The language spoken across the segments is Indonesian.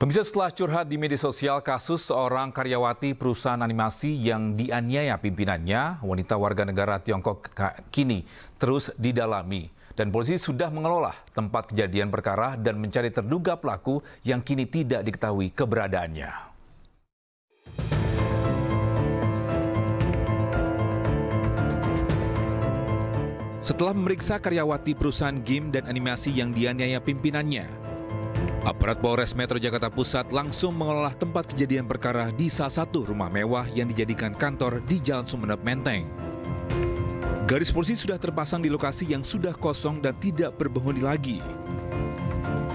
Pemirsa, setelah curhat di media sosial kasus seorang karyawati perusahaan animasi yang dianiaya pimpinannya, wanita warga negara Tiongkok kini terus didalami. Dan polisi sudah mengelola tempat kejadian perkara dan mencari terduga pelaku yang kini tidak diketahui keberadaannya. Setelah memeriksa karyawati perusahaan game dan animasi yang dianiaya pimpinannya, aparat Polres Metro Jakarta Pusat langsung mengelola tempat kejadian perkara di salah satu rumah mewah yang dijadikan kantor di Jalan Sumeneb Menteng. Garis polisi sudah terpasang di lokasi yang sudah kosong dan tidak berpenghuni lagi.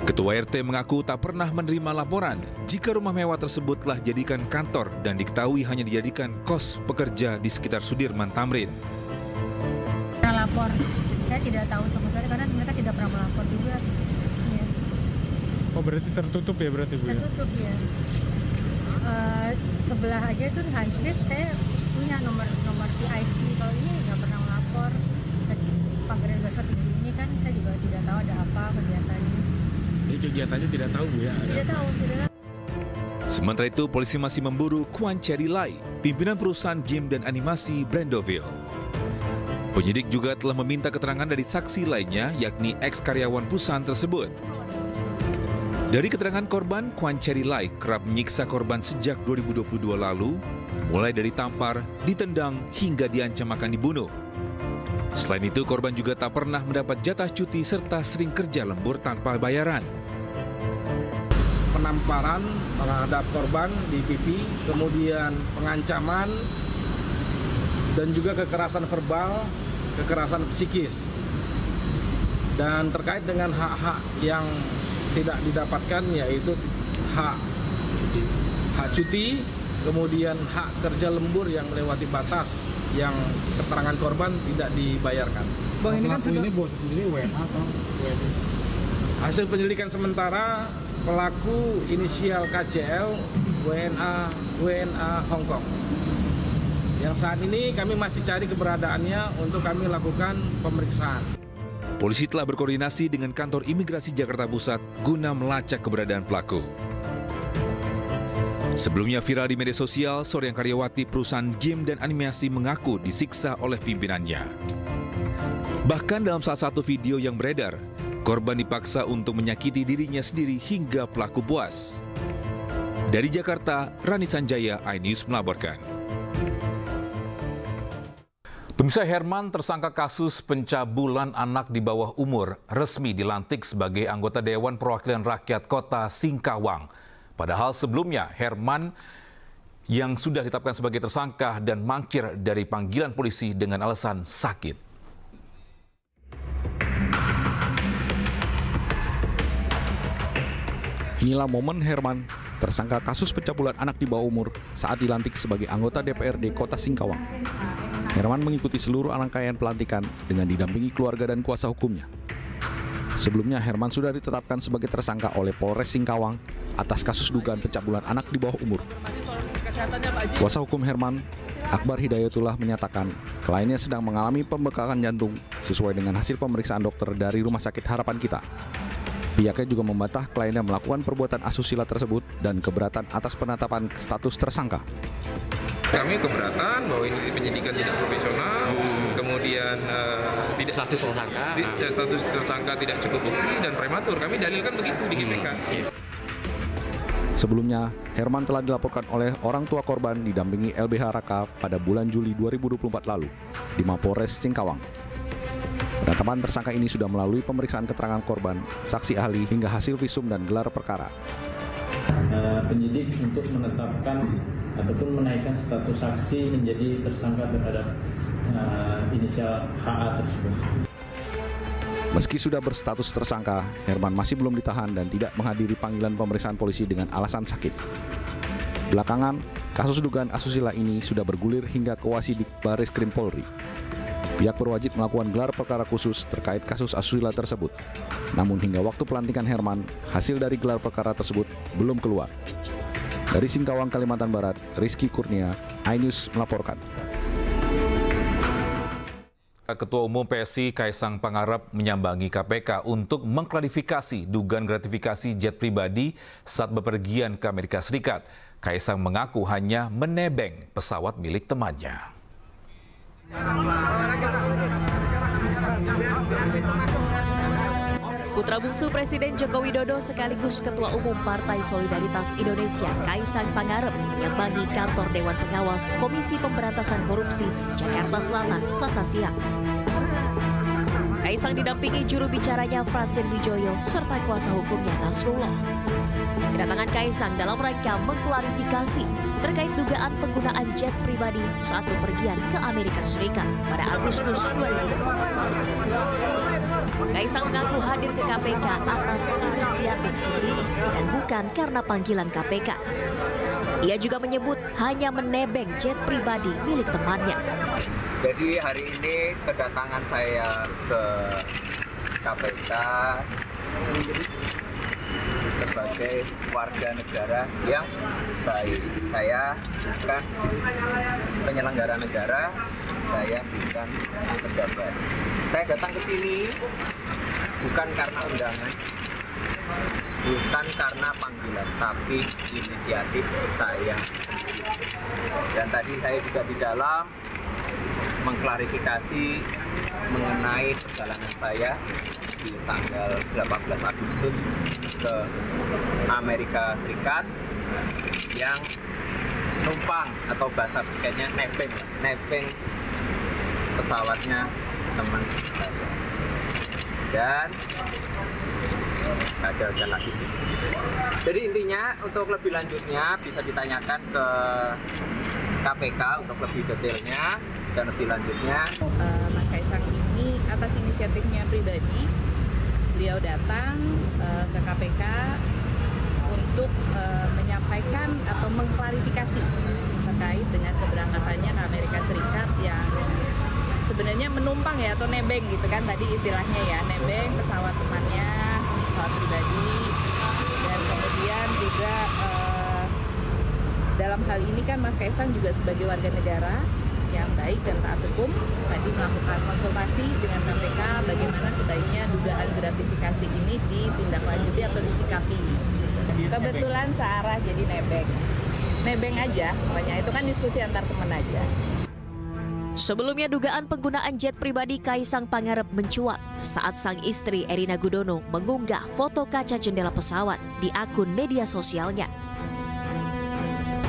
Ketua RT mengaku tak pernah menerima laporan jika rumah mewah tersebut telah dijadikan kantor dan diketahui hanya dijadikan kos pekerja di sekitar Sudirman Tamrin. Lapor, saya tidak tahu sama sekali karena mereka tidak pernah melapor juga. Ya. Oh, berarti tertutup ya berarti Bu? Tertutup ya. Sebelah aja itu handslip saya punya nomor PIC, kalau ini nggak pernah melapor. Pagar besar ini kan saya juga tidak tahu ada apa kegiatannya. Jadi kegiatannya tidak tahu Bu ya? Tidak tahu. Sementara itu polisi masih memburu Kwan Cherry Lai, pimpinan perusahaan game dan animasi Brandoville. Penyidik juga telah meminta keterangan dari saksi lainnya, yakni ex-karyawan perusahaan tersebut. Dari keterangan korban, Kwan Cherry Lai kerap menyiksa korban sejak 2022 lalu, mulai dari tampar, ditendang, hingga diancam akan dibunuh. Selain itu, korban juga tak pernah mendapat jatah cuti serta sering kerja lembur tanpa bayaran. Penamparan terhadap korban di pipi, kemudian pengancaman, dan juga kekerasan verbal, kekerasan psikis. Dan terkait dengan hak-hak yang tidak didapatkan, yaitu hak cuti, kemudian hak kerja lembur yang melewati batas yang keterangan korban tidak dibayarkan. Bang, ini kan ini bos sendiri WNA atau WNI? Hasil penyelidikan sementara, pelaku inisial KCL WNA Hong Kong. Yang saat ini kami masih cari keberadaannya untuk kami lakukan pemeriksaan. Polisi telah berkoordinasi dengan kantor imigrasi Jakarta Pusat guna melacak keberadaan pelaku. Sebelumnya viral di media sosial, seorang karyawati perusahaan game dan animasi mengaku disiksa oleh pimpinannya. Bahkan dalam salah satu video yang beredar, korban dipaksa untuk menyakiti dirinya sendiri hingga pelaku puas. Dari Jakarta, Rani Sanjaya, iNews melaporkan. Pemirsa, Herman, tersangka kasus pencabulan anak di bawah umur, resmi dilantik sebagai anggota Dewan Perwakilan Rakyat Kota Singkawang. Padahal sebelumnya Herman yang sudah ditetapkan sebagai tersangka dan mangkir dari panggilan polisi dengan alasan sakit. Inilah momen Herman, tersangka kasus pencabulan anak di bawah umur saat dilantik sebagai anggota DPRD Kota Singkawang. Herman mengikuti seluruh rangkaian pelantikan dengan didampingi keluarga dan kuasa hukumnya. Sebelumnya, Herman sudah ditetapkan sebagai tersangka oleh Polres Singkawang atas kasus dugaan pencabulan anak di bawah umur. Kuasa hukum Herman, Akbar Hidayatullah, menyatakan kliennya sedang mengalami pembekakan jantung sesuai dengan hasil pemeriksaan dokter dari Rumah Sakit Harapan Kita. Pihaknya juga membantah kliennya melakukan perbuatan asusila tersebut dan keberatan atas penetapan status tersangka. Kami keberatan bahwa ini penyidikan tidak profesional, kemudian status tersangka tidak cukup bukti dan prematur. Kami dalilkan begitu di GPK. Sebelumnya, Herman telah dilaporkan oleh orang tua korban didampingi LBH Raka pada bulan Juli 2024 lalu di Mapolres Singkawang. Penetapan tersangka ini sudah melalui pemeriksaan keterangan korban, saksi ahli, hingga hasil visum dan gelar perkara. Penyidik untuk menetapkan ataupun menaikkan status saksi menjadi tersangka terhadap inisial HA tersebut. Meski sudah berstatus tersangka, Herman masih belum ditahan dan tidak menghadiri panggilan pemeriksaan polisi dengan alasan sakit. Belakangan, kasus dugaan asusila ini sudah bergulir hingga ke Wasidik Barreskrim Polri. Pihak berwajib melakukan gelar perkara khusus terkait kasus asusila tersebut. Namun hingga waktu pelantikan Herman, hasil dari gelar perkara tersebut belum keluar. Dari Singkawang, Kalimantan Barat, Rizky Kurnia, iNews melaporkan. Ketua Umum PSI Kaisang Pangarep menyambangi KPK untuk mengklarifikasi dugaan gratifikasi jet pribadi saat bepergian ke Amerika Serikat. Kaisang mengaku hanya menebeng pesawat milik temannya. Putra bungsu Presiden Joko Widodo sekaligus Ketua Umum Partai Solidaritas Indonesia Kaisang Pangarep menyambangi kantor Dewan Pengawas Komisi Pemberantasan Korupsi Jakarta Selatan Selasa siang. Kaisang didampingi juru bicaranya Francine Wijoyo serta kuasa hukumnya Nasrullah. Kedatangan Kaisang dalam rangka mengklarifikasi terkait dugaan penggunaan jet pribadi saat bepergian ke Amerika Serikat pada Agustus 2024 lalu. Kaisang mengaku hadir ke KPK atas inisiatif sendiri dan bukan karena panggilan KPK. Ia juga menyebut hanya menebeng jet pribadi milik temannya. Jadi hari ini kedatangan saya ke KPK sebagai warga negara yang baik. Saya bukan penyelenggara negara, saya bukan pejabat. Saya datang ke sini bukan karena undangan, bukan karena panggilan, tapi inisiatif saya. Dan tadi saya juga di dalam mengklarifikasi mengenai perjalanan saya di tanggal 18 Agustus ke Amerika Serikat yang numpang atau bahasa tiketnya nebeng pesawatnya teman saya. Dan ada jalan lagi sih. Jadi intinya untuk lebih lanjutnya bisa ditanyakan ke KPK untuk lebih detailnya dan lebih lanjutnya. Mas Kaisang ini atas inisiatifnya pribadi, beliau datang ke KPK untuk menyampaikan atau mengklarifikasi terkait dengan keberangkatannya ke Amerika Serikat yang sebenarnya menumpang ya atau nebeng gitu kan tadi istilahnya ya, nebeng pesawat temannya, pesawat pribadi. Dan kemudian juga dalam hal ini kan Mas Kaisang juga sebagai warga negara yang baik dan taat hukum tadi melakukan konsultasi dengan KPK bagaimana sebaiknya dugaan gratifikasi ini ditindaklanjuti atau disikapi. Kebetulan searah jadi nebeng aja, pokoknya itu kan diskusi antar teman aja. Sebelumnya dugaan penggunaan jet pribadi Kaisang Pangarep mencuat saat sang istri Erina Gudono mengunggah foto kaca jendela pesawat di akun media sosialnya.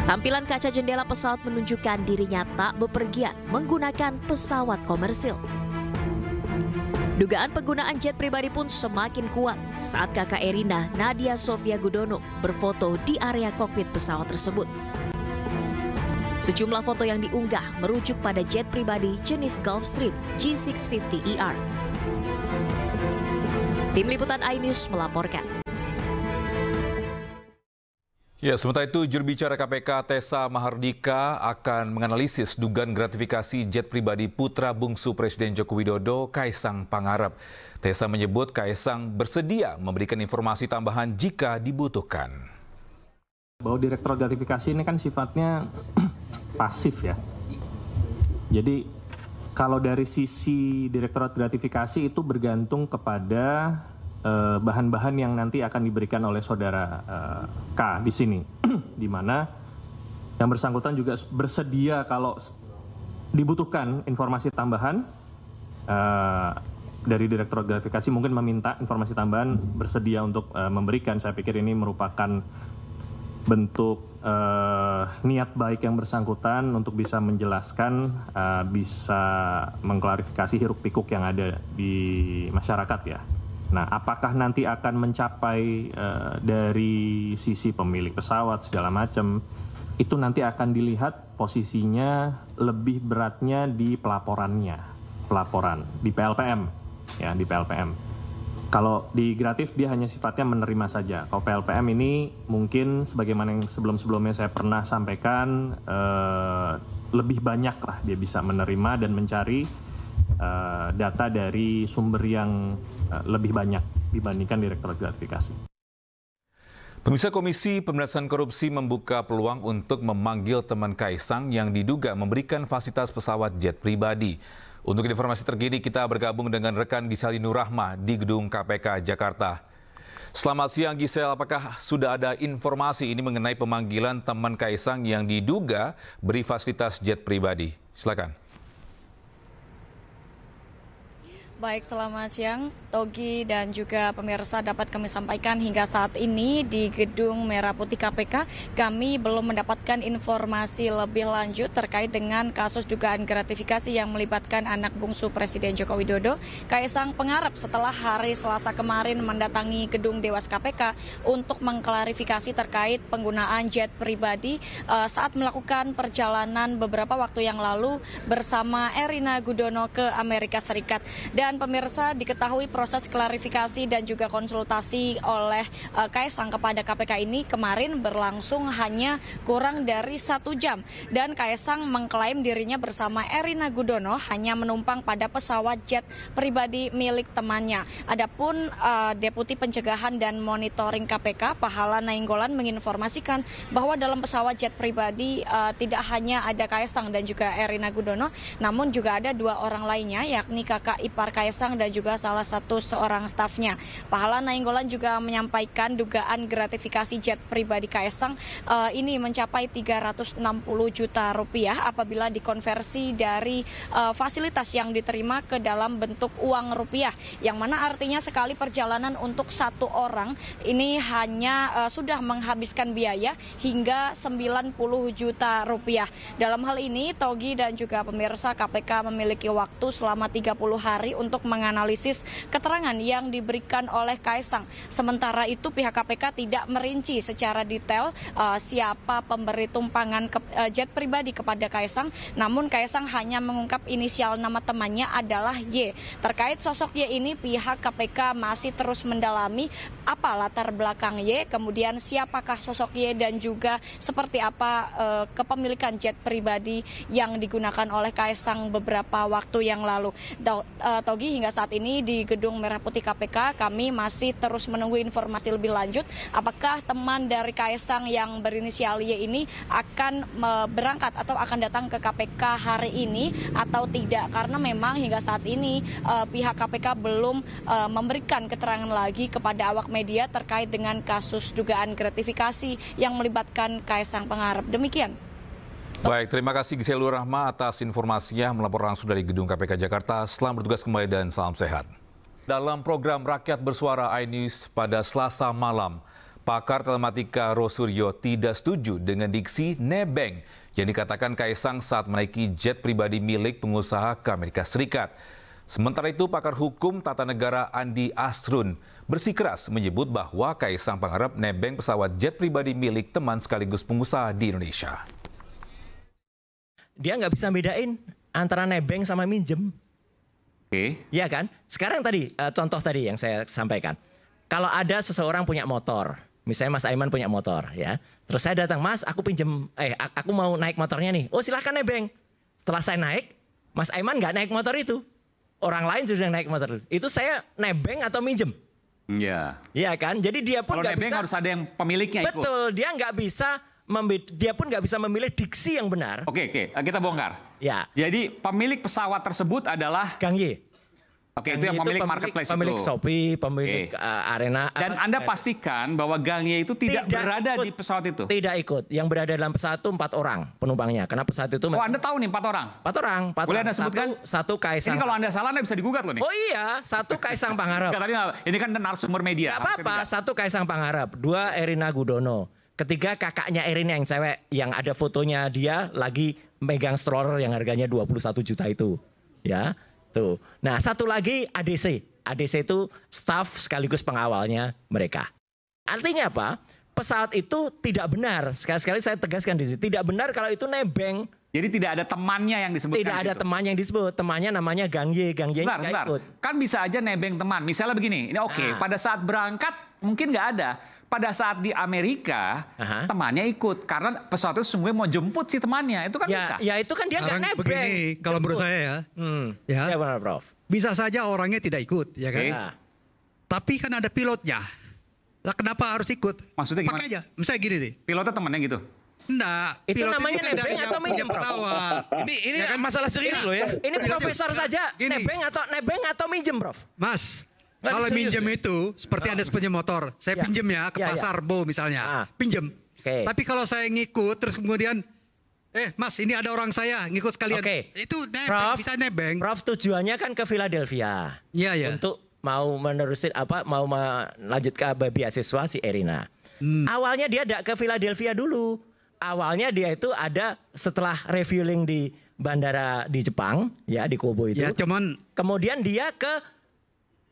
Tampilan kaca jendela pesawat menunjukkan dirinya tak bepergian menggunakan pesawat komersil. Dugaan penggunaan jet pribadi pun semakin kuat saat kakak Erina, Nadia Sofia Gudono, berfoto di area kokpit pesawat tersebut. Sejumlah foto yang diunggah merujuk pada jet pribadi jenis Gulfstream G650ER. Tim Liputan iNews melaporkan. Ya, sementara itu juru bicara KPK Tessa Mahardika akan menganalisis dugaan gratifikasi jet pribadi putra bungsu Presiden Joko Widodo, Kaisang Pangarep. Tessa menyebut Kaisang bersedia memberikan informasi tambahan jika dibutuhkan. Bahwa Direktorat Gratifikasi ini kan sifatnya pasif ya. Jadi kalau dari sisi Direktorat Gratifikasi itu bergantung kepada bahan-bahan yang nanti akan diberikan oleh saudara K di sini, di mana yang bersangkutan juga bersedia kalau dibutuhkan informasi tambahan dari Direktorat Gratifikasi mungkin meminta informasi tambahan, bersedia untuk memberikan. Saya pikir ini merupakan bentuk niat baik yang bersangkutan untuk bisa menjelaskan, bisa mengklarifikasi hiruk pikuk yang ada di masyarakat ya. Nah, apakah nanti akan mencapai dari sisi pemilik pesawat segala macam, itu nanti akan dilihat posisinya lebih beratnya di pelaporan di PLPM ya, di PLPM. Kalau di gratif dia hanya sifatnya menerima saja. Kalau PLPM ini mungkin sebagaimana yang sebelum-sebelumnya saya pernah sampaikan, lebih banyak lah dia bisa menerima dan mencari data dari sumber yang lebih banyak dibandingkan Direktorat Gratifikasi. Pemirsa, Komisi Pemberantasan Korupsi membuka peluang untuk memanggil teman Kaisang yang diduga memberikan fasilitas pesawat jet pribadi. Untuk informasi terkini kita bergabung dengan rekan Gisel Nurrahma di Gedung KPK Jakarta. Selamat siang Gisel, apakah sudah ada informasi ini mengenai pemanggilan teman Kaisang yang diduga beri fasilitas jet pribadi? Silakan. Baik, selamat siang Togi dan juga pemirsa. Dapat kami sampaikan hingga saat ini di Gedung Merah Putih KPK kami belum mendapatkan informasi lebih lanjut terkait dengan kasus dugaan gratifikasi yang melibatkan anak bungsu Presiden Joko Widodo, Kaisang Pangarep, setelah hari Selasa kemarin mendatangi Gedung Dewas KPK untuk mengklarifikasi terkait penggunaan jet pribadi saat melakukan perjalanan beberapa waktu yang lalu bersama Erina Gudono ke Amerika Serikat. Dan pemirsa, diketahui proses klarifikasi dan juga konsultasi oleh Kaisang kepada KPK ini kemarin berlangsung hanya kurang dari 1 jam. Dan Kaisang mengklaim dirinya bersama Erina Gudono hanya menumpang pada pesawat jet pribadi milik temannya. Adapun Deputi Pencegahan dan Monitoring KPK, Pahala Nainggolan, menginformasikan bahwa dalam pesawat jet pribadi tidak hanya ada Kaisang dan juga Erina Gudono, namun juga ada 2 orang lainnya, yakni kakak ipar Kaisang dan juga salah satu seorang stafnya. Pahala Nainggolan juga menyampaikan dugaan gratifikasi jet pribadi Kaisang ini mencapai 360 juta rupiah apabila dikonversi dari fasilitas yang diterima ke dalam bentuk uang rupiah, yang mana artinya sekali perjalanan untuk 1 orang ini hanya sudah menghabiskan biaya hingga 90 juta rupiah. Dalam hal ini Togi dan juga pemirsa, KPK memiliki waktu selama 30 hari untuk menganalisis keterangan yang diberikan oleh Kaisang. Sementara itu pihak KPK tidak merinci secara detail siapa pemberi tumpangan jet pribadi kepada Kaisang, namun Kaisang hanya mengungkap inisial nama temannya adalah Y. Terkait sosok Y ini pihak KPK masih terus mendalami apa latar belakang Y, kemudian siapakah sosok Y dan juga seperti apa kepemilikan jet pribadi yang digunakan oleh Kaisang beberapa waktu yang lalu. Togi, hingga saat ini di Gedung Merah Putih KPK kami masih terus menunggu informasi lebih lanjut apakah teman dari Kaisang yang berinisial Y ini akan berangkat atau akan datang ke KPK hari ini atau tidak, karena memang hingga saat ini pihak KPK belum memberikan keterangan lagi kepada awak media terkait dengan kasus dugaan gratifikasi yang melibatkan Kaisang Pangarep. Demikian. Baik, terima kasih Gisel Nurrahma atas informasinya melapor langsung dari Gedung KPK Jakarta. Selamat bertugas kembali dan salam sehat. Dalam program Rakyat Bersuara iNews pada Selasa malam, pakar telematika Rosuryo tidak setuju dengan diksi nebeng yang dikatakan Kaisang saat menaiki jet pribadi milik pengusaha ke Amerika Serikat. Sementara itu, pakar hukum tata negara Andi Asrun bersikeras menyebut bahwa Kaisang Pangarep nebeng pesawat jet pribadi milik teman sekaligus pengusaha di Indonesia. Dia nggak bisa bedain antara nebeng sama minjem. Oke. Iya kan? Sekarang tadi, contoh tadi yang saya sampaikan. Kalau ada seseorang punya motor, misalnya Mas Aiman punya motor, ya. Terus saya datang, Mas, aku aku mau naik motornya nih. Oh, silahkan nebeng. Setelah saya naik, Mas Aiman nggak naik motor itu. Orang lain sudah naik motor itu. Saya nebeng atau minjem? Iya. Iya kan? Jadi dia pun nggak bisa. Kalau nebeng harus ada yang pemiliknya ikut. Betul, dia nggak bisa. Dia pun nggak bisa memilih diksi yang benar. Oke, kita bongkar. Ya. Jadi pemilik pesawat tersebut adalah Kang Y. Oke, itu yang pemilik marketplace pemilik itu. Shopee, pemilik Arena. Dan Anda pastikan bahwa Gang Y itu tidak berada di pesawat itu? Tidak ikut. Yang berada dalam pesawat itu 4 orang penumpangnya. Karena pesawat itu... Oh, Anda tahu nih 4 orang? 4 orang. Boleh Anda sebutkan? Satu Kaisang. Ini kalau Anda salah Anda bisa digugat loh nih. Oh iya, 1 Kaisang Pangarep. Ini kan narasumber media. Gak apa-apa, 1 Kaisang Pangarep, 2 Erina Gudono. Ketiga kakaknya Erina yang cewek, yang ada fotonya dia lagi megang stroller yang harganya 21 juta itu. Ya, tuh. Nah, 1 lagi ADC. ADC itu staf sekaligus pengawalnya mereka. Artinya apa? Pesawat itu tidak benar. Sekali-sekali saya tegaskan di sini. Tidak benar kalau itu nebeng. Jadi tidak ada temannya yang disebutkan. Tidak ada temannya yang disebut. Temannya namanya Gang Y. Gang Y nggak ikut. Kan bisa aja nebeng teman. Misalnya begini. Ini oke. Pada saat berangkat mungkin nggak ada. Pada saat di Amerika, temannya ikut. Karena pesawat itu sungguh mau jemput si temannya. Itu kan bisa. Ya itu kan dia nggak nebeng. Begini, kalau menurut saya ya, benar, Prof. Bisa saja orangnya tidak ikut, ya kan? Tapi kan ada pilotnya. Lah kenapa harus ikut? Maksudnya gimana? Makanya, misalnya gini nih. Pilotnya temannya gitu? Enggak. Itu pilot namanya kan nebeng dari atau yang punya minjem, Prof? pesawat. Ini kan masalah serius loh ya. Ini profesor saja nebeng atau minjem, Prof? Mas, Nggak, kalau serius minjem ya? itu seperti Anda punya motor, saya pinjem ya ke pasar Bo misalnya, pinjem. Tapi kalau saya ngikut terus kemudian, Mas ini ada orang saya ngikut sekalian, itu nebeng, Prof, bisa nebeng. Prof tujuannya kan ke Philadelphia. Iya. Untuk mau menerusin mau melanjut ke beasiswa si Erina. Awalnya dia tidak ke Philadelphia dulu. Awalnya dia itu ada setelah refueling di bandara di Jepang, ya di Kobe itu. Ya, cuman kemudian dia ke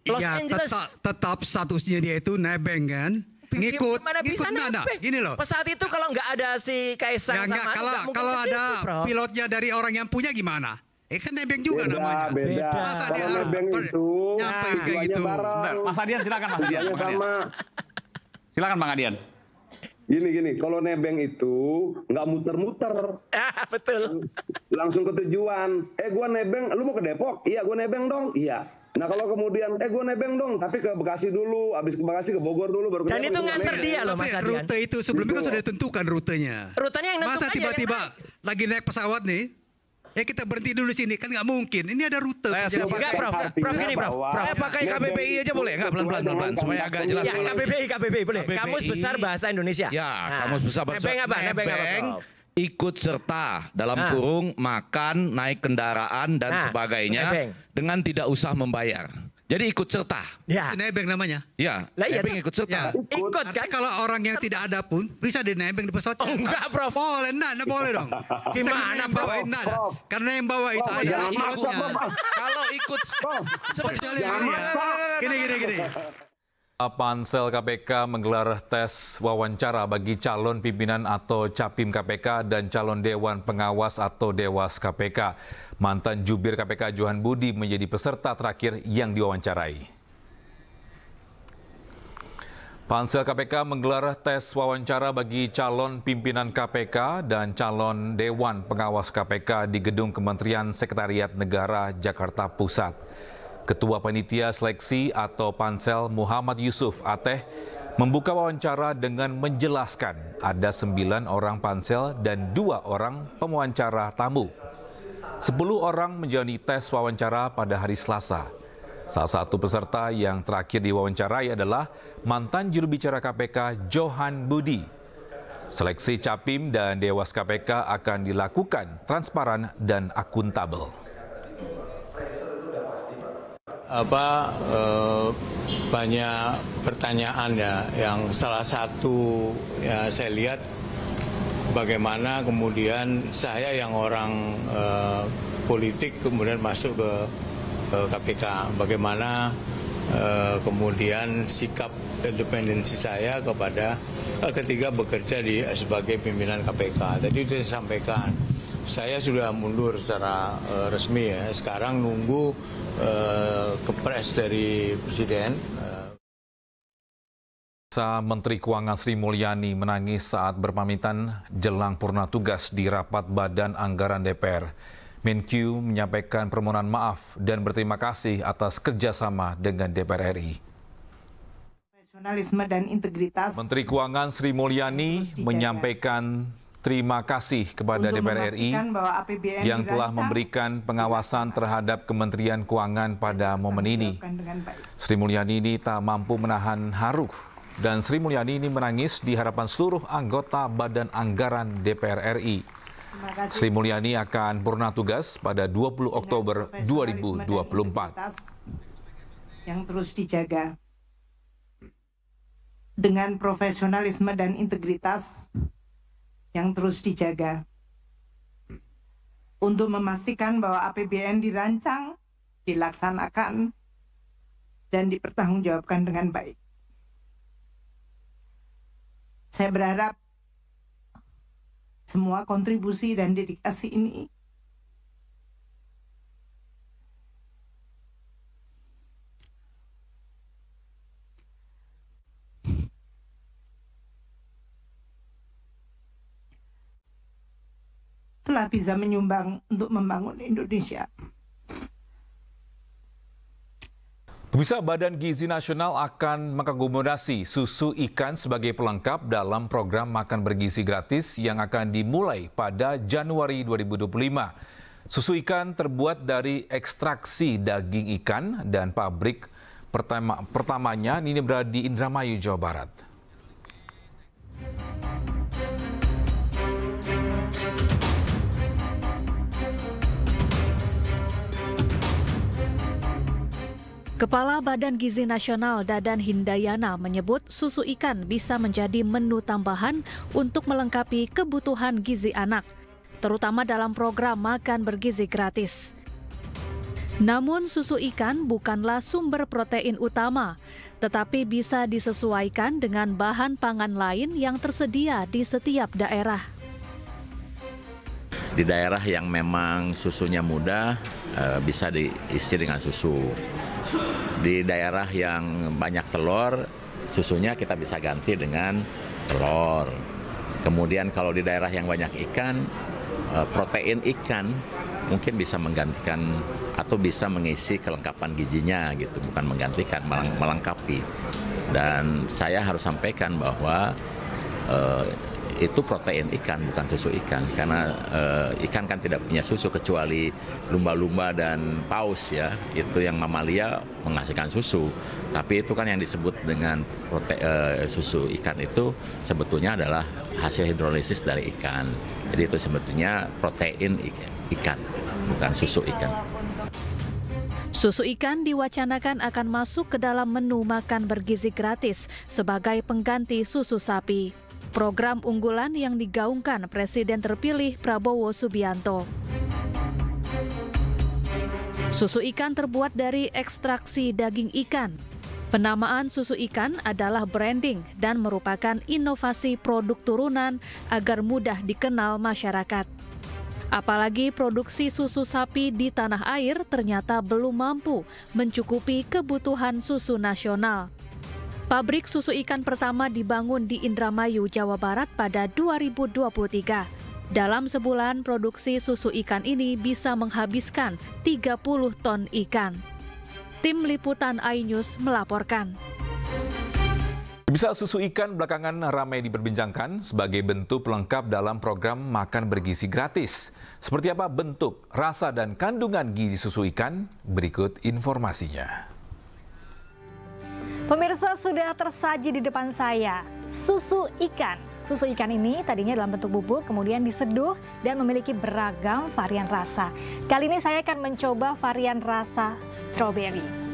Los Angeles. Tetap statusnya dia itu nebeng kan? Ngikut, Mana bisa nebeng? Gini loh. Pesawat itu kalau nggak ada si Kaisang sama kalau ada pilotnya dari orang yang punya gimana? Kan nebeng juga namanya. Beda. Masa dia harus nebeng itu nyampe kayak gitu. Mas Adian silakan Mas Adian. Silakan Bang Adian. Gini, kalau nebeng itu nggak muter-muter. Betul. Langsung ke tujuan. Gua nebeng, lu mau ke Depok? Iya, gua nebeng dong. Iya. Nah kalau kemudian, gua nebeng dong, tapi ke Bekasi dulu, habis ke Bekasi ke Bogor dulu, baru ke Dan itu nganter dia loh Mas Adian. Rute itu sebelumnya kan sudah ditentukan rutenya. Rutenya yang nentukan. Masa tiba-tiba lagi naik pesawat nih, kita berhenti dulu sini, kan nggak mungkin. Ini ada rute. Enggak, Prof. Prof gini, Prof. Saya pakai KBBI aja boleh nggak pelan-pelan supaya agak jelas. Ya, KBBI boleh. Kamus Besar Bahasa Indonesia. Ya, Kamus Besar Bahasa Indonesia. Nebeng apa, Prof? Ikut serta dalam kurung makan, naik kendaraan dan sebagainya dengan tidak usah membayar. Jadi ikut serta. Ya. Nebeng namanya. Ya. Nebeng ikut serta. Ikut kan? Kalau orang yang tidak ada pun bisa dinebeng di pesawat. Oh, enggak, Prof. Boleh, enggak boleh dong. Gimana, Prof? Karena yang bawa itu ada pilotnya. Kalau ikut Gini. Pansel KPK menggelar tes wawancara bagi calon pimpinan atau Capim KPK dan calon Dewan Pengawas atau Dewas KPK. Mantan jubir KPK Johan Budi menjadi peserta terakhir yang diwawancarai. Pansel KPK menggelar tes wawancara bagi calon pimpinan KPK dan calon Dewan Pengawas KPK di Gedung Kementerian Sekretariat Negara Jakarta Pusat. Ketua Panitia Seleksi atau Pansel Muhammad Yusuf Ateh membuka wawancara dengan menjelaskan ada 9 orang pansel dan 2 orang pewawancara tamu. 10 orang menjalani tes wawancara pada hari Selasa. Salah satu peserta yang terakhir diwawancarai adalah mantan juru bicara KPK Johan Budi. Seleksi Capim dan Dewas KPK akan dilakukan transparan dan akuntabel. Banyak pertanyaan ya, yang salah satu ya saya lihat bagaimana kemudian saya yang orang politik kemudian masuk ke KPK, bagaimana kemudian sikap independensi saya kepada ketika bekerja sebagai pimpinan KPK. Tadi itu saya sampaikan, saya sudah mundur secara resmi ya, sekarang nunggu kepres dari Presiden. Menteri Keuangan Sri Mulyani menangis saat berpamitan jelang purna tugas di rapat Badan Anggaran DPR. Menkyu menyampaikan permohonan maaf dan berterima kasih atas kerjasama dengan DPR RI. Profesionalisme dan integritas. Menteri Keuangan Sri Mulyani menyampaikan terima kasih kepada DPR RI yang telah memberikan pengawasan terhadap Kementerian Keuangan pada momen ini. Sri Mulyani ini tak mampu menahan haru dan Sri Mulyani ini menangis di hadapan seluruh anggota Badan Anggaran DPR RI. Sri Mulyani akan purna tugas pada 20 Oktober 2024. Yang terus dijaga dengan profesionalisme dan integritas yang terus dijaga untuk memastikan bahwa APBN dirancang, dilaksanakan, dan dipertanggungjawabkan dengan baik. Saya berharap semua kontribusi dan dedikasi ini telah bisa menyumbang untuk membangun Indonesia. Pemirsa, Badan Gizi Nasional akan mengakomodasi susu ikan sebagai pelengkap dalam program makan bergizi gratis yang akan dimulai pada Januari 2025. Susu ikan terbuat dari ekstraksi daging ikan dan pabrik pertamanya ini berada di Indramayu, Jawa Barat. Kepala Badan Gizi Nasional Dadan Hindayana menyebut susu ikan bisa menjadi menu tambahan untuk melengkapi kebutuhan gizi anak, terutama dalam program makan bergizi gratis. Namun susu ikan bukanlah sumber protein utama, tetapi bisa disesuaikan dengan bahan pangan lain yang tersedia di setiap daerah. Di daerah yang memang susunya mudah, bisa diisi dengan susu. Di daerah yang banyak telur, susunya kita bisa ganti dengan telur. Kemudian kalau di daerah yang banyak ikan, protein ikan mungkin bisa menggantikan atau bisa mengisi kelengkapan gizinya gitu, bukan menggantikan, melengkapi. Dan saya harus sampaikan bahwa itu protein ikan, bukan susu ikan, karena ikan kan tidak punya susu kecuali lumba-lumba dan paus ya, itu yang mamalia menghasilkan susu. Tapi itu kan yang disebut dengan susu ikan itu sebetulnya adalah hasil hidrolisis dari ikan. Jadi itu sebetulnya protein ikan, bukan susu ikan. Susu ikan diwacanakan akan masuk ke dalam menu makan bergizi gratis sebagai pengganti susu sapi. Program unggulan yang digaungkan Presiden terpilih Prabowo Subianto. Susu ikan terbuat dari ekstraksi daging ikan. Penamaan susu ikan adalah branding dan merupakan inovasi produk turunan agar mudah dikenal masyarakat. Apalagi produksi susu sapi di tanah air ternyata belum mampu mencukupi kebutuhan susu nasional. Pabrik susu ikan pertama dibangun di Indramayu, Jawa Barat pada 2023. Dalam sebulan, produksi susu ikan ini bisa menghabiskan 30 ton ikan. Tim Liputan iNews melaporkan. Bisa susu ikan belakangan ramai diperbincangkan sebagai bentuk pelengkap dalam program makan bergizi gratis. Seperti apa bentuk, rasa, dan kandungan gizi susu ikan? Berikut informasinya. Pemirsa, sudah tersaji di depan saya susu ikan. Susu ikan ini tadinya dalam bentuk bubuk, kemudian diseduh dan memiliki beragam varian rasa. Kali ini saya akan mencoba varian rasa stroberi.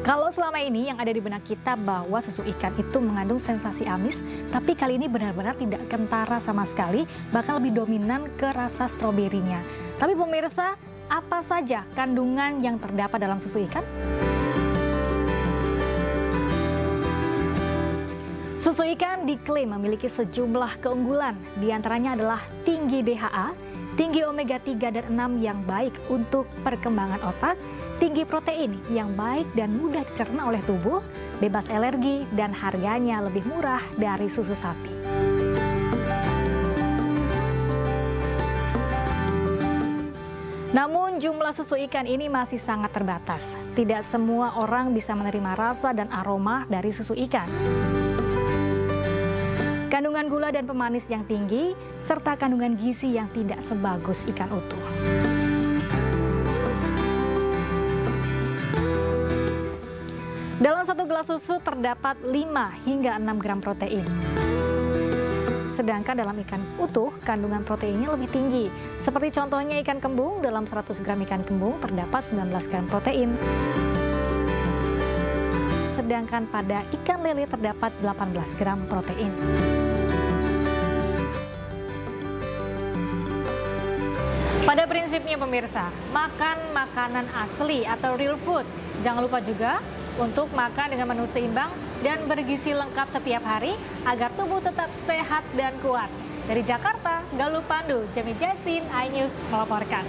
Kalau selama ini yang ada di benak kita bahwa susu ikan itu mengandung sensasi amis, tapi kali ini benar-benar tidak kentara sama sekali, bahkan lebih dominan ke rasa stroberinya. Tapi pemirsa, apa saja kandungan yang terdapat dalam susu ikan? Susu ikan diklaim memiliki sejumlah keunggulan, diantaranya adalah tinggi DHA, tinggi omega 3 dan 6 yang baik untuk perkembangan otak, tinggi protein yang baik dan mudah dicerna oleh tubuh, bebas alergi, dan harganya lebih murah dari susu sapi. Namun jumlah susu ikan ini masih sangat terbatas. Tidak semua orang bisa menerima rasa dan aroma dari susu ikan. Kandungan gula dan pemanis yang tinggi, serta kandungan gizi yang tidak sebagus ikan utuh. Dalam satu gelas susu terdapat 5 hingga 6 gram protein. Sedangkan dalam ikan utuh, kandungan proteinnya lebih tinggi. Seperti contohnya ikan kembung, dalam 100 gram ikan kembung terdapat 19 gram protein. Sedangkan pada ikan lele terdapat 18 gram protein. Pada prinsipnya pemirsa, makan makanan asli atau real food. Jangan lupa juga untuk makan dengan menu seimbang dan bergizi lengkap setiap hari agar tubuh tetap sehat dan kuat. Dari Jakarta, Galuh Pandu, Jemi Jasin, iNews melaporkan.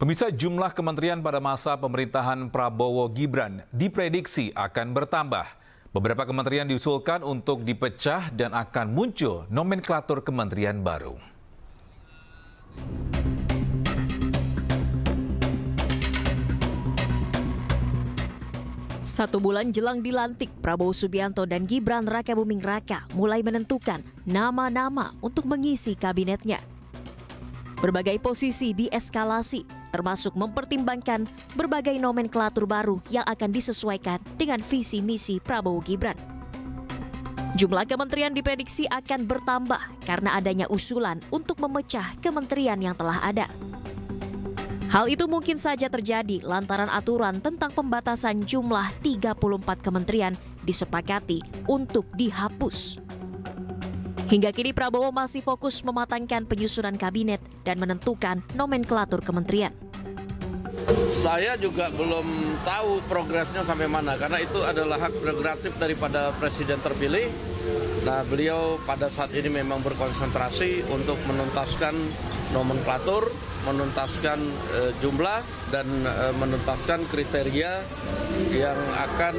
Pemirsa, jumlah kementerian pada masa pemerintahan Prabowo Gibran diprediksi akan bertambah. Beberapa kementerian diusulkan untuk dipecah dan akan muncul nomenklatur kementerian baru. Satu bulan jelang dilantik, Prabowo Subianto dan Gibran Rakabuming Raka mulai menentukan nama-nama untuk mengisi kabinetnya. Berbagai posisi dieskalasi, termasuk mempertimbangkan berbagai nomenklatur baru yang akan disesuaikan dengan visi misi Prabowo Gibran. Jumlah kementerian diprediksi akan bertambah karena adanya usulan untuk memecah kementerian yang telah ada. Hal itu mungkin saja terjadi lantaran aturan tentang pembatasan jumlah 34 kementerian disepakati untuk dihapus. Hingga kini Prabowo masih fokus mematangkan penyusunan kabinet dan menentukan nomenklatur kementerian. Saya juga belum tahu progresnya sampai mana, karena itu adalah hak prerogatif daripada presiden terpilih. Nah, beliau pada saat ini memang berkonsentrasi untuk menuntaskan nomenklatur, menuntaskan jumlah, dan menuntaskan kriteria yang akan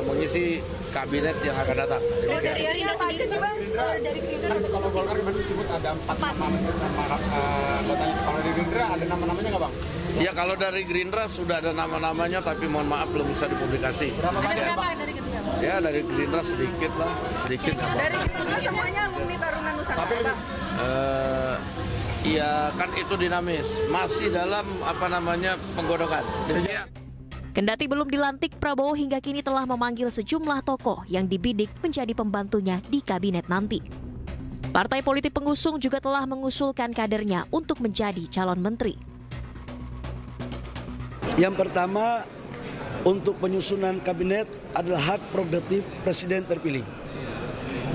mengisi kabinet yang akan datang. Kriterianya apa aja sih, Bang? Dari Gerindra kalau Golkar kemarin disebut ada 4 nama anggotanya. Kalau dari Gerindra ada nama-namanya nggak, Bang? Ya, kalau dari Gerindra sudah ada nama-namanya, tapi mohon maaf belum bisa dipublikasi. Ada berapa dari Gerindra? Ya, dari Gerindra sedikit lah, sedikit. Dari Gerindra semuanya alumni Taruna Nusantara, Bang? Iya, kan itu dinamis, masih dalam penggodokan. Kendati belum dilantik, Prabowo hingga kini telah memanggil sejumlah tokoh yang dibidik menjadi pembantunya di kabinet nanti. Partai politik pengusung juga telah mengusulkan kadernya untuk menjadi calon menteri. Yang pertama, untuk penyusunan kabinet adalah hak prerogatif presiden terpilih.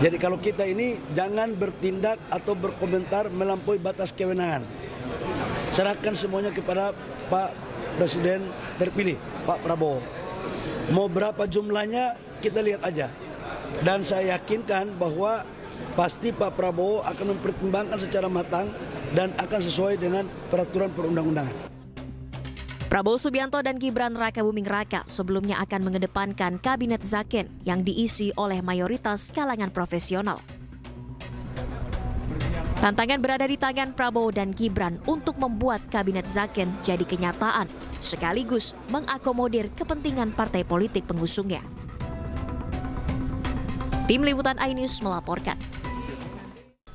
Jadi kalau kita ini jangan bertindak atau berkomentar melampaui batas kewenangan. Serahkan semuanya kepada Pak Presiden terpilih, Pak Prabowo. Mau berapa jumlahnya kita lihat aja. Dan saya yakinkan bahwa pasti Pak Prabowo akan mempertimbangkan secara matang dan akan sesuai dengan peraturan perundang-undangan. Prabowo Subianto dan Gibran Rakabuming Raka sebelumnya akan mengedepankan kabinet Zaken yang diisi oleh mayoritas kalangan profesional. Tantangan berada di tangan Prabowo dan Gibran untuk membuat kabinet Zaken jadi kenyataan, sekaligus mengakomodir kepentingan partai politik pengusungnya. Tim Liputan iNews melaporkan.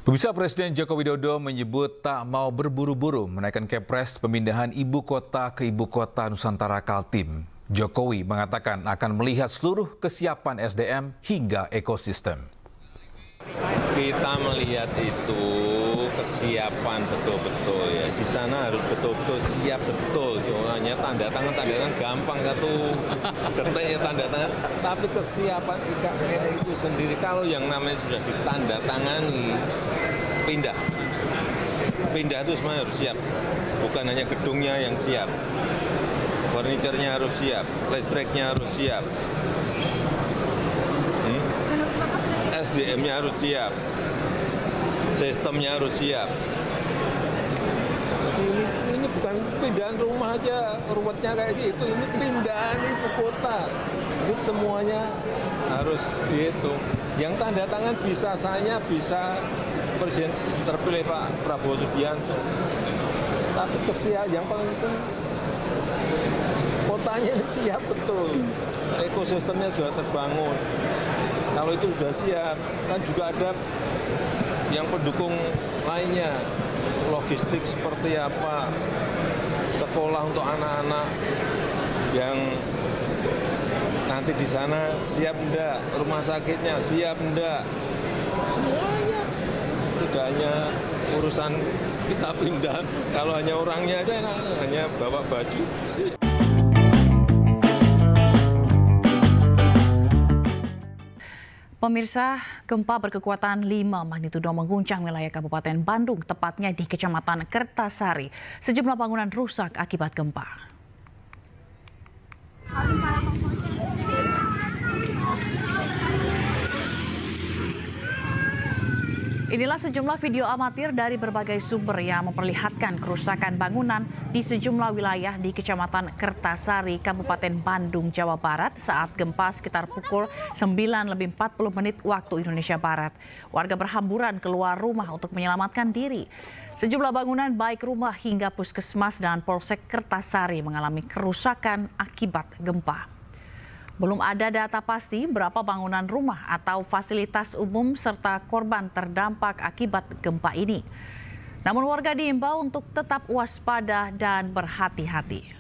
Pemirsa, Presiden Joko Widodo menyebut tak mau berburu-buru menaikkan kepres pemindahan ibu kota ke ibu kota Nusantara Kaltim. Jokowi mengatakan akan melihat seluruh kesiapan SDM hingga ekosistem. Kita melihat itu kesiapan betul-betul ya. Di sana harus betul-betul siap betul. Hanya tanda tangan gampang, satu detik ya tanda tangan. Tapi kesiapan IKN itu sendiri kalau yang namanya sudah ditanda tangani pindah. Pindah itu semuanya harus siap. Bukan hanya gedungnya yang siap. Furniturnya harus siap, listriknya harus siap. SDM-nya harus siap, sistemnya harus siap. Ini bukan pindahan rumah aja, ruwetnya kayak gitu. Ini pindahan ibu kota. Ini semuanya harus dihitung. Yang tanda tangan bisa saya, bisa Presiden terpilih Pak Prabowo Subianto. Tapi yang paling penting kotanya siap betul, ekosistemnya sudah terbangun. Kalau itu sudah siap, kan juga ada yang pendukung lainnya, logistik seperti apa, sekolah untuk anak-anak yang nanti di sana siap enggak, rumah sakitnya siap enggak, semuanya. Tidak hanya urusan kita pindah, kalau hanya orangnya aja, hanya bawa baju. Pemirsa, gempa berkekuatan 5 magnitudo mengguncang wilayah Kabupaten Bandung, tepatnya di Kecamatan Kertasari. Sejumlah bangunan rusak akibat gempa. Inilah sejumlah video amatir dari berbagai sumber yang memperlihatkan kerusakan bangunan di sejumlah wilayah di Kecamatan Kertasari, Kabupaten Bandung, Jawa Barat saat gempa sekitar pukul 9:40 waktu Indonesia Barat. Warga berhamburan keluar rumah untuk menyelamatkan diri. Sejumlah bangunan baik rumah hingga puskesmas dan Polsek Kertasari mengalami kerusakan akibat gempa. Belum ada data pasti berapa bangunan rumah atau fasilitas umum serta korban terdampak akibat gempa ini. Namun warga diimbau untuk tetap waspada dan berhati-hati.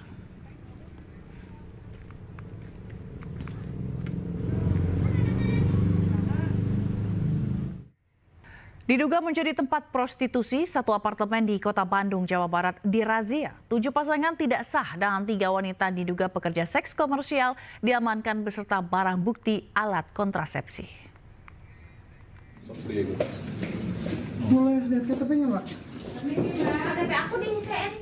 Diduga menjadi tempat prostitusi, satu apartemen di Kota Bandung, Jawa Barat dirazia. 7 pasangan tidak sah dan 3 wanita diduga pekerja seks komersial diamankan beserta barang bukti alat kontrasepsi.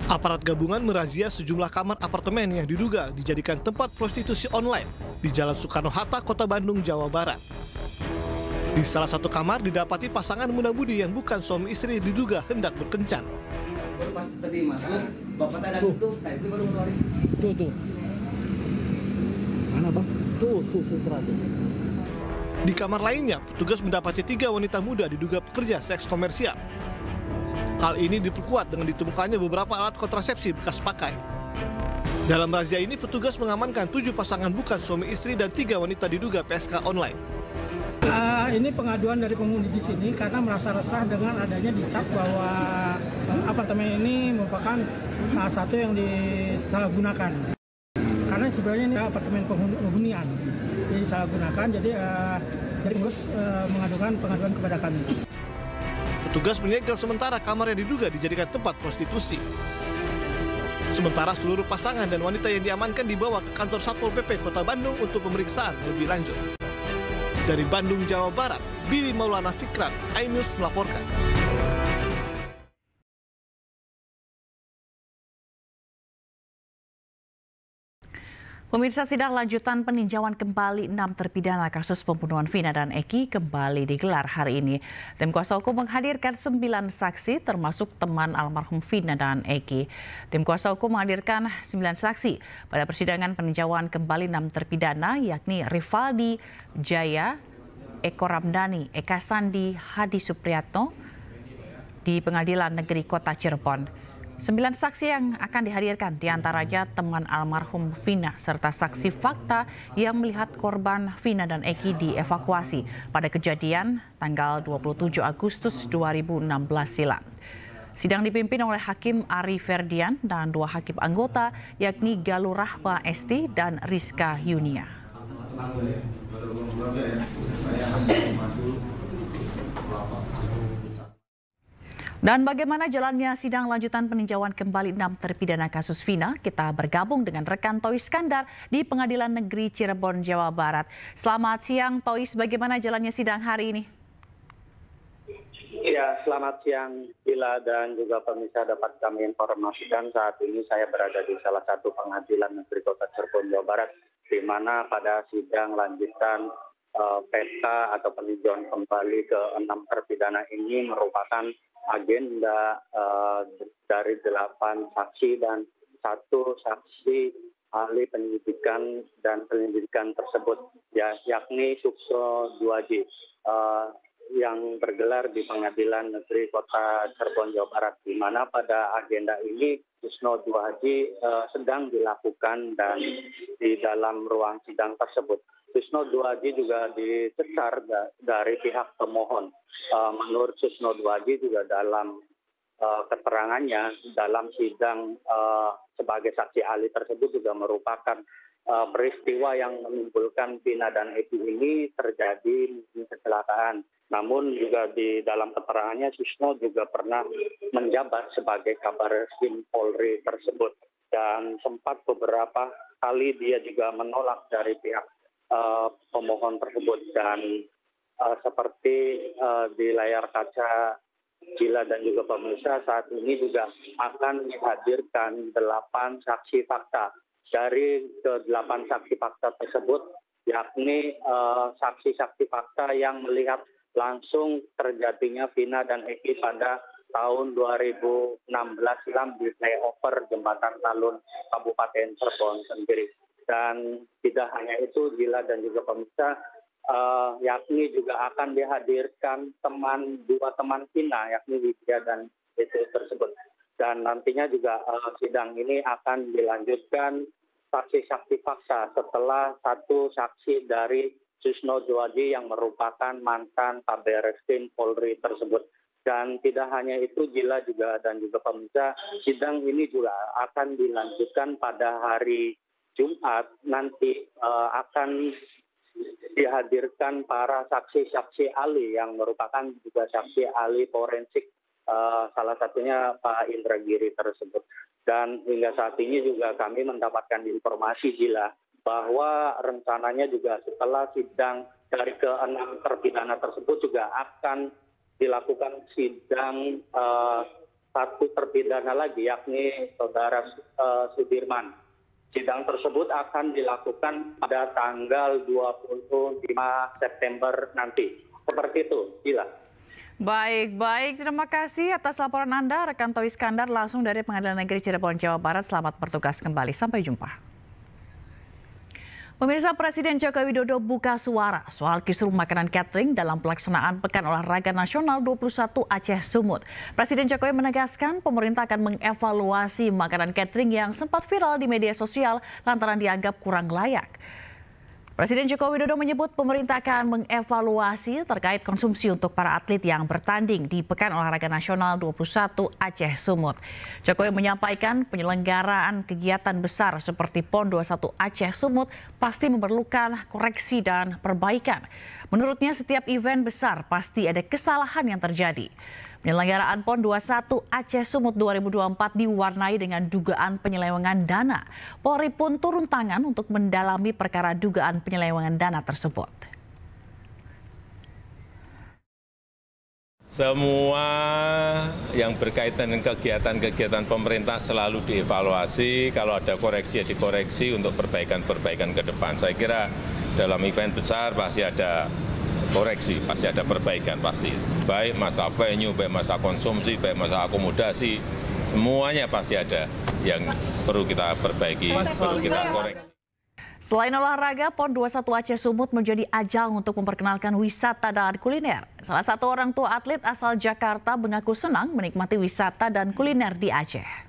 Aparat gabungan merazia sejumlah kamar apartemen yang diduga dijadikan tempat prostitusi online di Jalan Soekarno-Hatta, Kota Bandung, Jawa Barat. Di salah satu kamar didapati pasangan muda-mudi yang bukan suami istri diduga hendak berkencan. Pas tadi masuk, bapak tadi itu baru ngeluarin. Tuh. Mana bang? Tuh sutra tuh. Di kamar lainnya, petugas mendapati 3 wanita muda diduga pekerja seks komersial. Hal ini diperkuat dengan ditemukannya beberapa alat kontrasepsi bekas pakai. Dalam razia ini, petugas mengamankan 7 pasangan bukan suami istri dan 3 wanita diduga PSK online. Ini pengaduan dari penghuni di sini karena merasa resah dengan adanya dicap bahwa apartemen ini merupakan salah satu yang disalahgunakan. Karena sebenarnya ini apartemen penghunian, jadi disalahgunakan. Jadi dari pengurus mengadukan pengaduan kepada kami. Petugas menyegel sementara kamar yang diduga dijadikan tempat prostitusi. Sementara seluruh pasangan dan wanita yang diamankan dibawa ke kantor Satpol PP Kota Bandung untuk pemeriksaan lebih lanjut. Dari Bandung, Jawa Barat, Billy Maulana Fikran, iNews melaporkan. Pemirsa, sidang lanjutan peninjauan kembali 6 terpidana kasus pembunuhan Vina dan Eki kembali digelar hari ini. Tim kuasa hukum menghadirkan 9 saksi termasuk teman almarhum Vina dan Eki. Tim kuasa hukum menghadirkan 9 saksi pada persidangan peninjauan kembali 6 terpidana yakni Rivaldi Jaya, Eko Ramdhani, Eka Sandi, Hadi Supriyatno di Pengadilan Negeri Kota Cirebon. 9 saksi yang akan dihadirkan diantaranya teman almarhum Vina serta saksi fakta yang melihat korban Vina dan Eki dievakuasi pada kejadian tanggal 27 Agustus 2016 silam. Sidang dipimpin oleh Hakim Ari Ferdian dan 2 hakim anggota yakni Galuh Rahma Esti dan Rizka Yunia. Dan bagaimana jalannya sidang lanjutan peninjauan kembali 6 terpidana kasus Vina? Kita bergabung dengan rekan Tois Skandar di Pengadilan Negeri Cirebon, Jawa Barat. Selamat siang, Tois. Bagaimana jalannya sidang hari ini? Ya, selamat siang, Bila dan juga pemirsa. Dapat kami informasikan saat ini saya berada di salah satu pengadilan negeri Kota Cirebon, Jawa Barat, di mana pada sidang lanjutan PK atau peninjauan kembali ke 6 terpidana ini merupakan agenda dari 8 saksi dan 1 saksi ahli penyidikan dan penyelidikan tersebut, yakni Sukso Duaji, yang bergelar di Pengadilan Negeri Kota Cirebon, Jawa Barat, di mana pada agenda ini Susno Duaji sedang dilakukan dan di dalam ruang sidang tersebut. Susno Duaji juga dicecar dari pihak pemohon. Menurut Susno Duaji juga dalam keterangannya dalam sidang sebagai saksi ahli tersebut juga merupakan peristiwa yang menimbulkan Vina dan Eki ini terjadi kecelakaan. Namun juga di dalam keterangannya Susno juga pernah menjabat sebagai Kabareskrim Polri tersebut dan sempat beberapa kali dia juga menolak dari pihak pemohon tersebut. Dan seperti di layar kaca Gila dan juga pemirsa, saat ini juga akan dihadirkan 8 saksi fakta. Dari ke-8 saksi fakta tersebut, yakni saksi-saksi fakta yang melihat langsung terjadinya Vina dan Eki pada tahun 2016 silam di flyover Jembatan Talun Kabupaten Cirebon sendiri. Dan tidak hanya itu, Gila dan juga pemirsa, yakni juga akan dihadirkan dua teman Vina, yakni Widya dan itu tersebut. Dan nantinya juga sidang ini akan dilanjutkan saksi-saksi fakta setelah satu saksi dari Susno Juwadi yang merupakan mantan Kabar Reskrim Polri tersebut. Dan tidak hanya itu, Gila juga dan juga pemirsa, sidang ini juga akan dilanjutkan pada hari Jumat. Nanti akan dihadirkan para saksi-saksi ahli yang merupakan juga saksi ahli forensik, salah satunya Pak Indragiri tersebut. Dan hingga saat ini juga kami mendapatkan informasi, Gila, bahwa rencananya juga setelah sidang dari ke-6 terpidana tersebut juga akan dilakukan sidang satu terpidana lagi, yakni Saudara Sudirman. Sidang tersebut akan dilakukan pada tanggal 25 September nanti. Seperti itu, Gila. Baik, terima kasih atas laporan Anda, rekan Towi Iskandar langsung dari Pengadilan Negeri Cirebon, Jawa Barat. Selamat bertugas kembali, sampai jumpa. Pemirsa, Presiden Joko Widodo buka suara soal kisruh makanan catering dalam pelaksanaan Pekan Olahraga Nasional 21 Aceh Sumut. Presiden Jokowi menegaskan pemerintah akan mengevaluasi makanan catering yang sempat viral di media sosial lantaran dianggap kurang layak. Presiden Joko Widodo menyebut pemerintah akan mengevaluasi terkait konsumsi untuk para atlet yang bertanding di Pekan Olahraga Nasional 21 Aceh Sumut. Jokowi menyampaikan penyelenggaraan kegiatan besar seperti PON 21 Aceh Sumut pasti memerlukan koreksi dan perbaikan. Menurutnya setiap event besar pasti ada kesalahan yang terjadi. Penyelenggaraan PON 21 Aceh Sumut 2024 diwarnai dengan dugaan penyelewengan dana. Polri pun turun tangan untuk mendalami perkara dugaan penyelewengan dana tersebut. Semua yang berkaitan dengan kegiatan-kegiatan pemerintah selalu dievaluasi. Kalau ada koreksi ya dikoreksi untuk perbaikan-perbaikan ke depan. Saya kira dalam event besar pasti ada koreksi, pasti ada perbaikan, pasti. Baik masalah venue, baik masalah konsumsi, baik masalah akomodasi, semuanya pasti ada yang perlu kita perbaiki, perlu kita koreksi. Selain olahraga, PON 21 Aceh Sumut menjadi ajang untuk memperkenalkan wisata dan kuliner. Salah satu orang tua atlet asal Jakarta mengaku senang menikmati wisata dan kuliner di Aceh.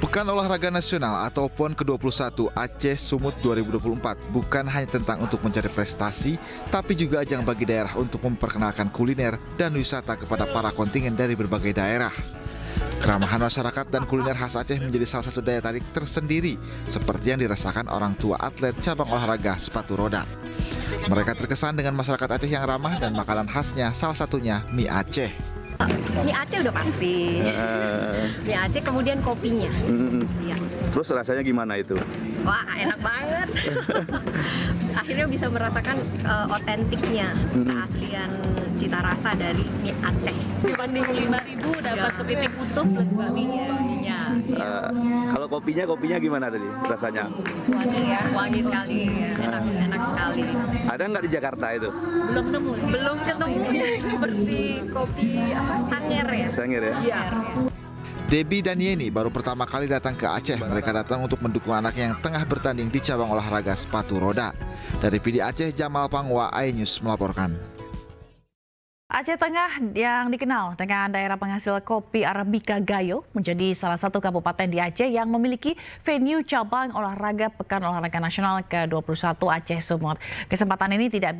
Pekan Olahraga Nasional atau PON ke-21 Aceh Sumut 2024 bukan hanya tentang untuk mencari prestasi, tapi juga ajang bagi daerah untuk memperkenalkan kuliner dan wisata kepada para kontingen dari berbagai daerah. Keramahan masyarakat dan kuliner khas Aceh menjadi salah satu daya tarik tersendiri, seperti yang dirasakan orang tua atlet cabang olahraga sepatu roda. Mereka terkesan dengan masyarakat Aceh yang ramah dan makanan khasnya, salah satunya mie Aceh. Mie Aceh udah pasti. Mie Aceh, kemudian kopinya. Ya. Terus rasanya gimana itu? Wah, enak banget. Akhirnya bisa merasakan otentiknya, keaslian cita rasa dari mie Aceh. Dibanding 5.000 dapat kepiting utuh plus babinya. Kalau kopinya gimana tadi rasanya? Wangi ya, wangi sekali, enak sekali. Ada nggak di Jakarta itu? Belum nemu. Belum ketemu seperti kopi Sanger ya. Sanger ya. Iya. Debbie dan Yeni baru pertama kali datang ke Aceh. Mereka datang untuk mendukung anaknya yang tengah bertanding di cabang olahraga sepatu roda. Dari PD Aceh, Jamal Pangwa, iNews melaporkan. Aceh Tengah yang dikenal dengan daerah penghasil kopi Arabica Gayo menjadi salah satu kabupaten di Aceh yang memiliki venue cabang olahraga Pekan Olahraga Nasional ke-21 Aceh Sumut. Kesempatan ini tidak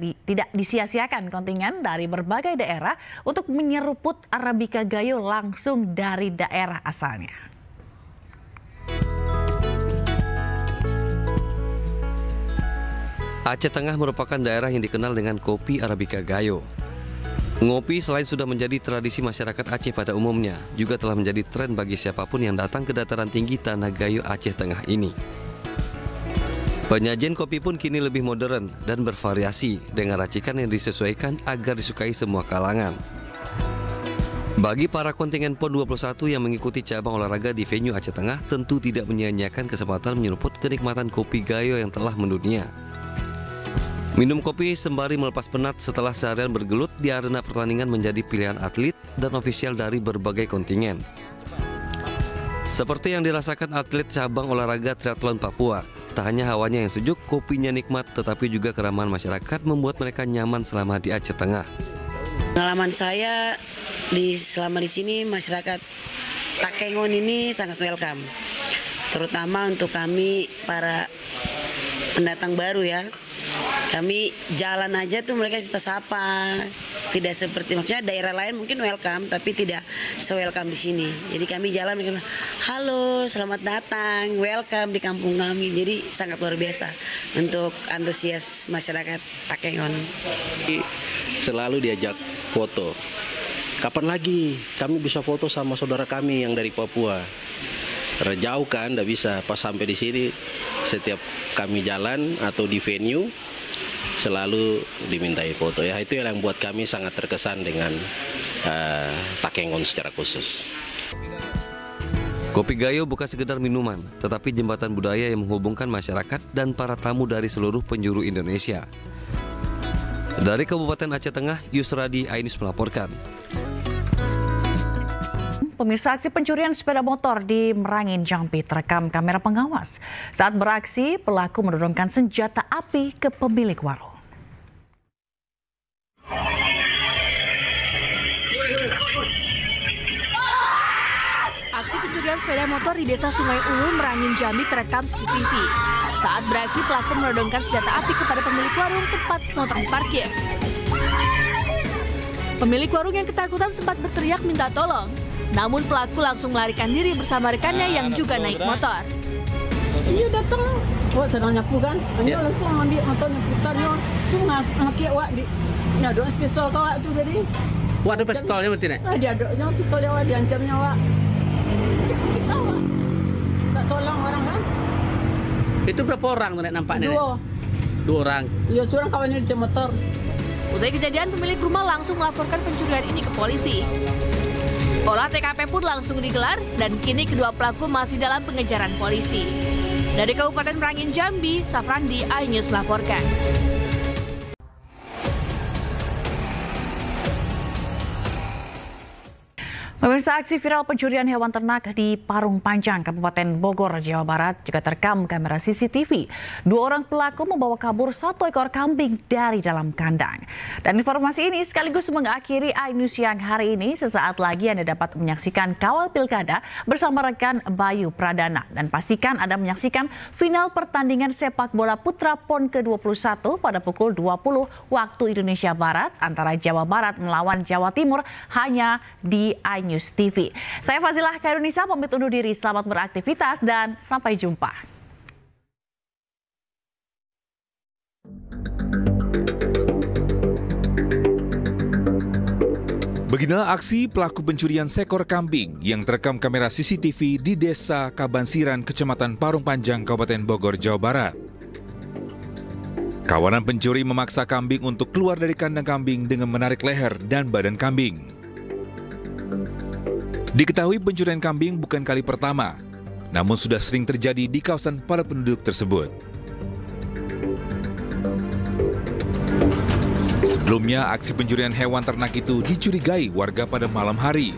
disia-siakan kontingen dari berbagai daerah untuk menyeruput Arabica Gayo langsung dari daerah asalnya. Aceh Tengah merupakan daerah yang dikenal dengan kopi Arabica Gayo. Ngopi selain sudah menjadi tradisi masyarakat Aceh pada umumnya, juga telah menjadi tren bagi siapapun yang datang ke dataran tinggi Tanah Gayo Aceh Tengah ini. Penyajian kopi pun kini lebih modern dan bervariasi dengan racikan yang disesuaikan agar disukai semua kalangan. Bagi para kontingen PON 21 yang mengikuti cabang olahraga di venue Aceh Tengah tentu tidak menyia-nyiakan kesempatan menyeruput kenikmatan kopi gayo yang telah mendunia. Minum kopi sembari melepas penat setelah seharian bergelut di arena pertandingan menjadi pilihan atlet dan ofisial dari berbagai kontingen. Seperti yang dirasakan atlet cabang olahraga triathlon Papua, tak hanya hawanya yang sejuk, kopinya nikmat, tetapi juga keramahan masyarakat membuat mereka nyaman selama di Aceh Tengah. Pengalaman saya selama di sini, masyarakat Takengon ini sangat welcome, terutama untuk kami para pendatang baru ya. Kami jalan aja tuh mereka bisa sapa, tidak seperti maksudnya daerah lain mungkin welcome, tapi tidak se-welcome di sini. Jadi kami jalan mereka bilang, halo, selamat datang, welcome di kampung kami. Jadi sangat luar biasa untuk antusias masyarakat Takengon. Selalu diajak foto. Kapan lagi kami bisa foto sama saudara kami yang dari Papua? Karena jauh kan, tidak bisa. Pas sampai di sini, setiap kami jalan atau di venue, selalu dimintai foto. Ya, itu yang buat kami sangat terkesan dengan Takengon secara khusus. Kopi gayo bukan sekedar minuman, tetapi jembatan budaya yang menghubungkan masyarakat dan para tamu dari seluruh penjuru Indonesia. Dari Kabupaten Aceh Tengah, Yusradi Ainus melaporkan. Pemirsa, aksi pencurian sepeda motor di Merangin, Jambi terekam kamera pengawas. Saat beraksi, pelaku menodongkan senjata api ke pemilik warung. Aksi pencurian sepeda motor di Desa Sungai Ungu, Merangin, Jambi terekam CCTV. Saat beraksi, pelaku menodongkan senjata api kepada pemilik warung tempat motor diparkir. Pemilik warung yang ketakutan sempat berteriak minta tolong. Namun pelaku langsung melarikan diri bersama rekannya yang juga naik motor. Iya datang, wak sedang nyapu kan, dia langsung ambil motornya putarnya, tu ngakia wak di, ada pistol kau wak tu jadi. Wak ada pistolnya berarti nih? Dia ada pistolnya wak, diancamnya wak. Kita wak, tak tolong orang kan? Itu berapa orang tuh nampaknya? Dua orang. Iya, seorang kawannya di motor. Usai kejadian, pemilik rumah langsung melaporkan pencurian ini ke polisi. Olah TKP pun langsung digelar dan kini kedua pelaku masih dalam pengejaran polisi. Dari Kabupaten Merangin, Jambi, Safrandi, iNews melaporkan. Pemirsa, aksi viral pencurian hewan ternak di Parung Panjang, Kabupaten Bogor, Jawa Barat juga terekam kamera CCTV. Dua orang pelaku membawa kabur 1 ekor kambing dari dalam kandang. Dan informasi ini sekaligus mengakhiri iNews yang hari ini. Sesaat lagi Anda dapat menyaksikan Kawal Pilkada bersama rekan Bayu Pradana. Dan pastikan Anda menyaksikan final pertandingan sepak bola putra PON ke-21 pada pukul 20 waktu Indonesia Barat antara Jawa Barat melawan Jawa Timur hanya di iNews TV. Saya Fazilah Kairunisa pamit undur diri. Selamat beraktivitas dan sampai jumpa. Beginilah aksi pelaku pencurian seekor kambing yang terekam kamera CCTV di Desa Kabansiran, Kecamatan Parung Panjang, Kabupaten Bogor, Jawa Barat. Kawanan pencuri memaksa kambing untuk keluar dari kandang kambing dengan menarik leher dan badan kambing. Diketahui pencurian kambing bukan kali pertama, namun sudah sering terjadi di kawasan para penduduk tersebut. Sebelumnya, aksi pencurian hewan ternak itu dicurigai warga pada malam hari.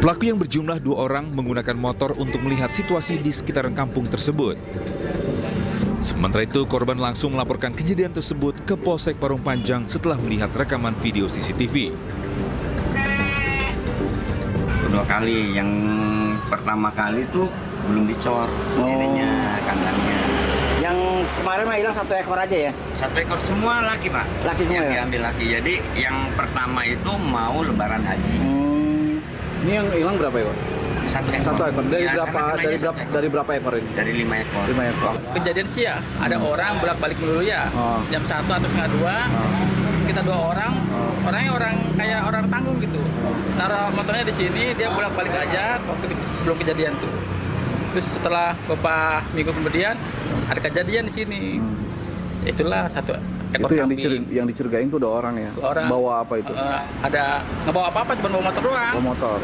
Pelaku yang berjumlah 2 orang menggunakan motor untuk melihat situasi di sekitaran kampung tersebut. Sementara itu, korban langsung melaporkan kejadian tersebut ke Polsek Parung Panjang setelah melihat rekaman video CCTV. 2 kali, yang pertama kali itu belum dicor neneknya kandangnya. Yang kemarin mah hilang 1 ekor aja ya? 1 ekor semua laki Pak. Laki semua yang ya? Diambil laki. Jadi yang pertama itu mau lebaran haji. Ini yang hilang berapa ekor? 1 ekor. 1 ekor. Dari Ya, dari berapa ekor ini? Dari 5 ekor. 5 ekor. Kejadian sih ya, ada orang bolak-balik dulu ya, jam 1 atau setengah 2, kita 2 orang, orangnya kayak orang tanggung gitu. Naruh motornya di sini, dia bolak-balik aja waktu sebelum kejadian tuh. Terus setelah beberapa minggu kemudian ada kejadian di sini. Itulah 1 ekor itu kambing. yang dicurigain itu ada orang ya? Orang. Bawa apa itu? Ada nggak bawa apa-apa, cuma bawa motor doang. Bawa motor.